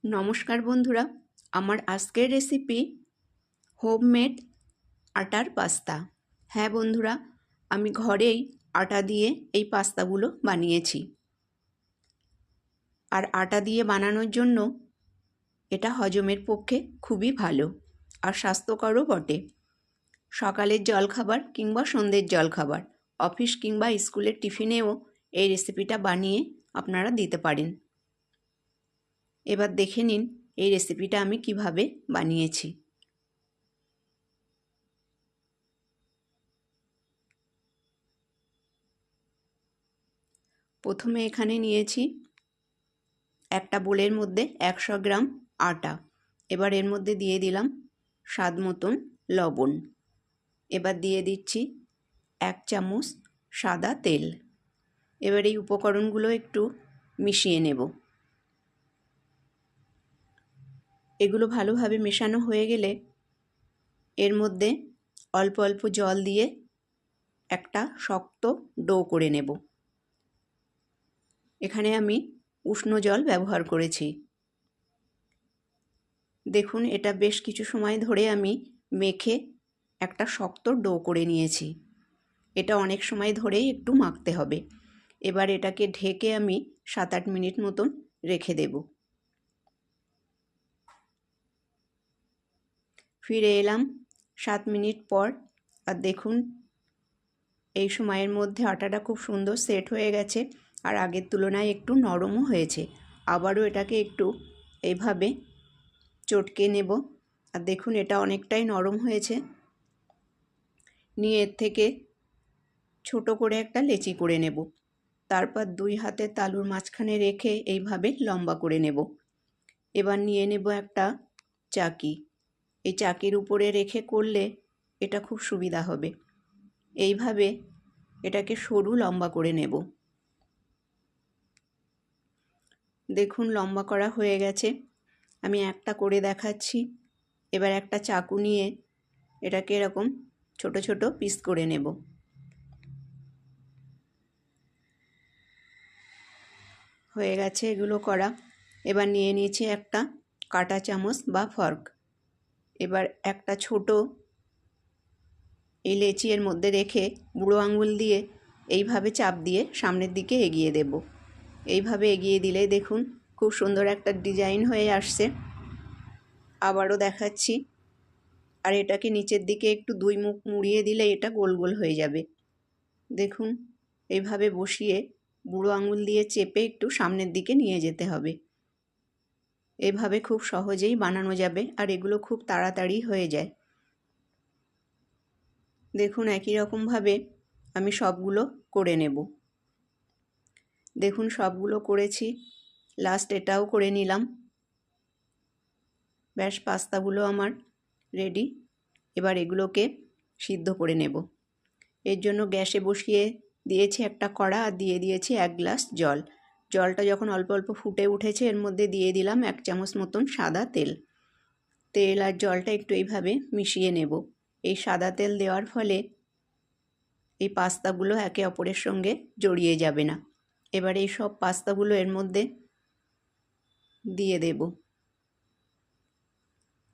নমস্কার বন্ধুরা, আমার আজকের রেসিপি হোমমেড আটার পাস্তা। হ্যাঁ বন্ধুরা, আমি ঘরেই আটা দিয়ে এই পাস্তাগুলো বানিয়েছি। আর আটা দিয়ে বানানোর জন্য এটা হজমের পক্ষে খুবই ভালো আর স্বাস্থ্যকরও বটে। সকালের জলখাবার কিংবা সন্ধ্যের জলখাবার, অফিস কিংবা স্কুলের টিফিনেও এই রেসিপিটা বানিয়ে আপনারা দিতে পারেন। এবার দেখে নিন এই রেসিপিটা আমি কিভাবে বানিয়েছি। প্রথমে এখানে নিয়েছি একটা বোলের মধ্যে 100 গ্রাম আটা। এবার এর মধ্যে দিয়ে দিলাম স্বাদ মতন লবণ। এবার দিয়ে দিচ্ছি 1 চামচ সাদা তেল। এবার এই উপকরণগুলো একটু মিশিয়ে নেব। এগুলো ভালোভাবে মেশানো হয়ে গেলে এর মধ্যে অল্প অল্প জল দিয়ে একটা শক্ত ডো করে নেব। এখানে আমি উষ্ণ জল ব্যবহার করেছি। দেখুন, এটা বেশ কিছু সময় ধরে আমি মেখে একটা শক্ত ডো করে নিয়েছি। এটা অনেক সময় ধরেই একটু মাখতে হবে। এবার এটাকে ঢেকে আমি 7-8 মিনিট মতন রেখে দেব। ফিরে এলাম 7 মিনিট পর। আর দেখুন, এই সময়ের মধ্যে আটাটা খুব সুন্দর সেট হয়ে গেছে আর আগের তুলনায় একটু নরমও হয়েছে। আবারও এটাকে একটু এইভাবে চটকে নেব। আর দেখুন, এটা অনেকটাই নরম হয়েছে। নিয়ে এর থেকে ছোট করে একটা লেচি করে নেব। তারপর 2 হাতের তালুর মাঝখানে রেখে এইভাবে লম্বা করে নেব। এবার নিয়ে নেব একটা চাকি। এই চাকির উপরে রেখে করলে এটা খুব সুবিধা হবে। এইভাবে এটাকে সরু লম্বা করে নেব। দেখুন, লম্বা করা হয়ে গেছে। আমি একটা করে দেখাচ্ছি। এবার একটা চাকু নিয়ে এটাকে এরকম ছোট ছোট পিস করে নেব। হয়ে গেছে এগুলো করা। এবার নিয়ে নিয়েছি একটা কাঁটা চামচ বা ফর্ক। এবার একটা ছোট এই লেচি এর মধ্যে রেখে বুড়ো আঙুল দিয়ে এইভাবে চাপ দিয়ে সামনের দিকে এগিয়ে দেব। এইভাবে এগিয়ে দিলে দেখুন খুব সুন্দর একটা ডিজাইন হয়ে আসছে। আবারও দেখাচ্ছি। আর এটাকে নিচের দিকে একটু 2 মুখ মুড়িয়ে দিলে এটা গোল গোল হয়ে যাবে। দেখুন, এইভাবে বসিয়ে বুড়ো আঙুল দিয়ে চেপে একটু সামনের দিকে নিয়ে যেতে হবে। এভাবে খুব সহজেই বানানো যাবে আর এগুলো খুব তাড়াতাড়ি হয়ে যায়। দেখুন, একই রকমভাবে আমি সবগুলো করে নেব। দেখুন, সবগুলো করেছি। লাস্ট এটাও করে নিলাম। ব্যাস, পাস্তাগুলো আমার রেডি। এবার এগুলোকে সিদ্ধ করে নেব। এর জন্য গ্যাসে বসিয়ে দিয়েছি একটা কড়া আর দিয়ে দিয়েছি 1 গ্লাস জল। জলটা যখন অল্প অল্প ফুটে উঠেছে এর মধ্যে দিয়ে দিলাম 1 চামচ মতন সাদা তেল। তেল আর জলটা একটু এইভাবে মিশিয়ে নেব। এই সাদা তেল দেওয়ার ফলে এই পাস্তাগুলো একে অপরের সঙ্গে জড়িয়ে যাবে না। এবার এই সব পাস্তাগুলো এর মধ্যে দিয়ে দেব।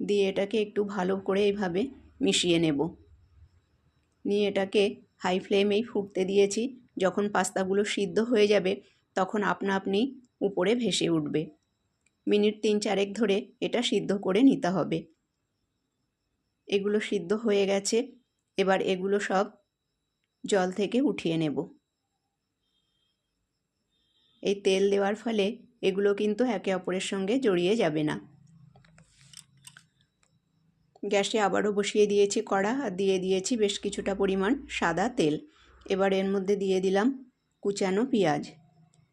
দিয়ে এটাকে একটু ভালো করে এইভাবে মিশিয়ে নেব। নিয়ে এটাকে হাই ফ্লেমেই ফুটতে দিয়েছি। যখন পাস্তাগুলো সিদ্ধ হয়ে যাবে তখন আপনা আপনি উপরে ভেসে উঠবে। মিনিট 3-4 ধরে এটা সিদ্ধ করে নিতে হবে। এগুলো সিদ্ধ হয়ে গেছে। এবার এগুলো সব জল থেকে উঠিয়ে নেব। এই তেল দেওয়ার ফলে এগুলো কিন্তু একে অপরের সঙ্গে জড়িয়ে যাবে না। গ্যাসে আবারও বসিয়ে দিয়েছি কড়া আর দিয়ে দিয়েছি বেশ কিছুটা পরিমাণ সাদা তেল। এবার এর মধ্যে দিয়ে দিলাম কুচানো পেঁয়াজ।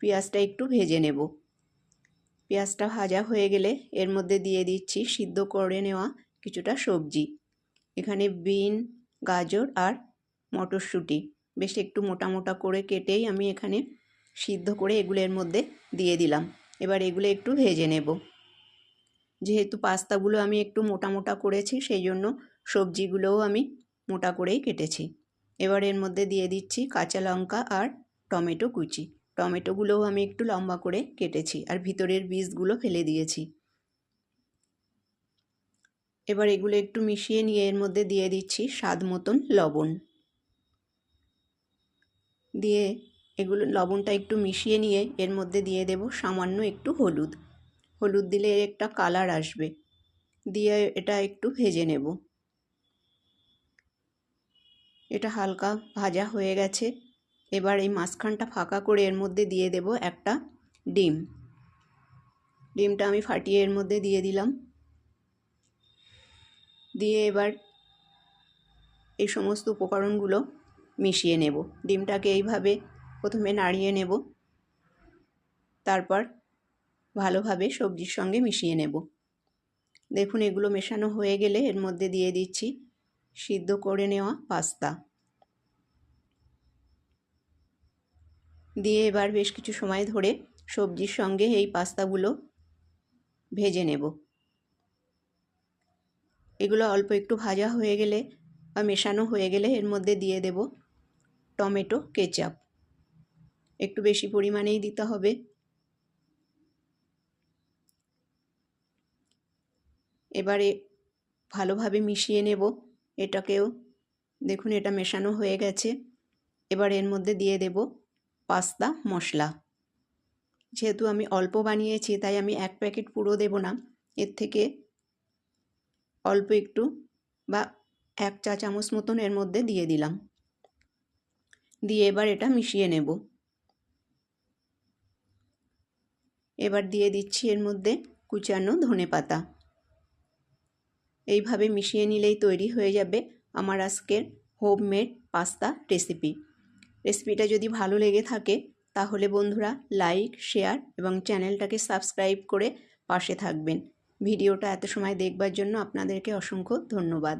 পেঁয়াজটা একটু ভেজে নেব। পেঁয়াজটা ভাজা হয়ে গেলে এর মধ্যে দিয়ে দিচ্ছি সিদ্ধ করে নেওয়া কিছুটা সবজি। এখানে বিন, গাজর আর মটরশুঁটি বেশ একটু মোটা মোটা করে কেটেই আমি এখানে সিদ্ধ করে এগুলো এর মধ্যে দিয়ে দিলাম। এবার এগুলো একটু ভেজে নেব। যেহেতু পাস্তাগুলো আমি একটু মোটা মোটা করেছি সেই জন্য সবজিগুলোও আমি মোটা করেই কেটেছি। এবার এর মধ্যে দিয়ে দিচ্ছি কাঁচা লঙ্কা আর টমেটো কুচি। টমেটোগুলোও আমি একটু লম্বা করে কেটেছি আর ভিতরের বীজগুলো ফেলে দিয়েছি। এবার এগুলো একটু মিশিয়ে নিয়ে এর মধ্যে দিয়ে দিচ্ছি স্বাদ মতন লবণ। দিয়ে এগুলো লবণটা একটু মিশিয়ে নিয়ে এর মধ্যে দিয়ে দেব সামান্য একটু হলুদ। হলুদ দিলে এর একটা কালার আসবে। দিয়ে এটা একটু ভেজে নেব। এটা হালকা ভাজা হয়ে গেছে। এবার এই মাঝখানটা ফাঁকা করে এর মধ্যে দিয়ে দেব একটা ডিম। ডিমটা আমি ফাটিয়ে এর মধ্যে দিয়ে দিলাম। দিয়ে এবার এই সমস্ত উপকরণগুলো মিশিয়ে নেব। ডিমটাকে এইভাবে প্রথমে নাড়িয়ে নেব, তারপর ভালোভাবে সবজির সঙ্গে মিশিয়ে নেব। দেখুন এগুলো মেশানো হয়ে গেলে এর মধ্যে দিয়ে দিচ্ছি সিদ্ধ করে নেওয়া পাস্তা। দিয়ে এবার বেশ কিছু সময় ধরে সবজির সঙ্গে এই পাস্তাগুলো ভেজে নেব। এগুলো অল্প একটু ভাজা হয়ে গেলে বা মেশানো হয়ে গেলে এর মধ্যে দিয়ে দেব টমেটো কেচাপ। একটু বেশি পরিমাণেই দিতে হবে। এবারে ভালোভাবে মিশিয়ে নেব এটাকেও। দেখুন এটা মেশানো হয়ে গেছে। এবার এর মধ্যে দিয়ে দেব পাস্তা মশলা। যেহেতু আমি অল্প বানিয়েছি তাই আমি 1 প্যাকেট পুরো দেব না, এর থেকে অল্প একটু বা 1 চা চামচ মতন এর মধ্যে দিয়ে দিলাম। দিয়ে এবার এটা মিশিয়ে নেব। এবার দিয়ে দিচ্ছি এর মধ্যে কুচানো ধনেপাতা। এইভাবে মিশিয়ে নিলেই তৈরি হয়ে যাবে আমার আজকের হোমমেড পাস্তা রেসিপি। রেসিপিটা যদি ভালো লেগে থাকে তাহলে বন্ধুরা লাইক, শেয়ার এবং চ্যানেলটাকে সাবস্ক্রাইব করে পাশে থাকবেন। ভিডিওটা এত সময় দেখবার জন্য আপনাদেরকে অসংখ্য ধন্যবাদ।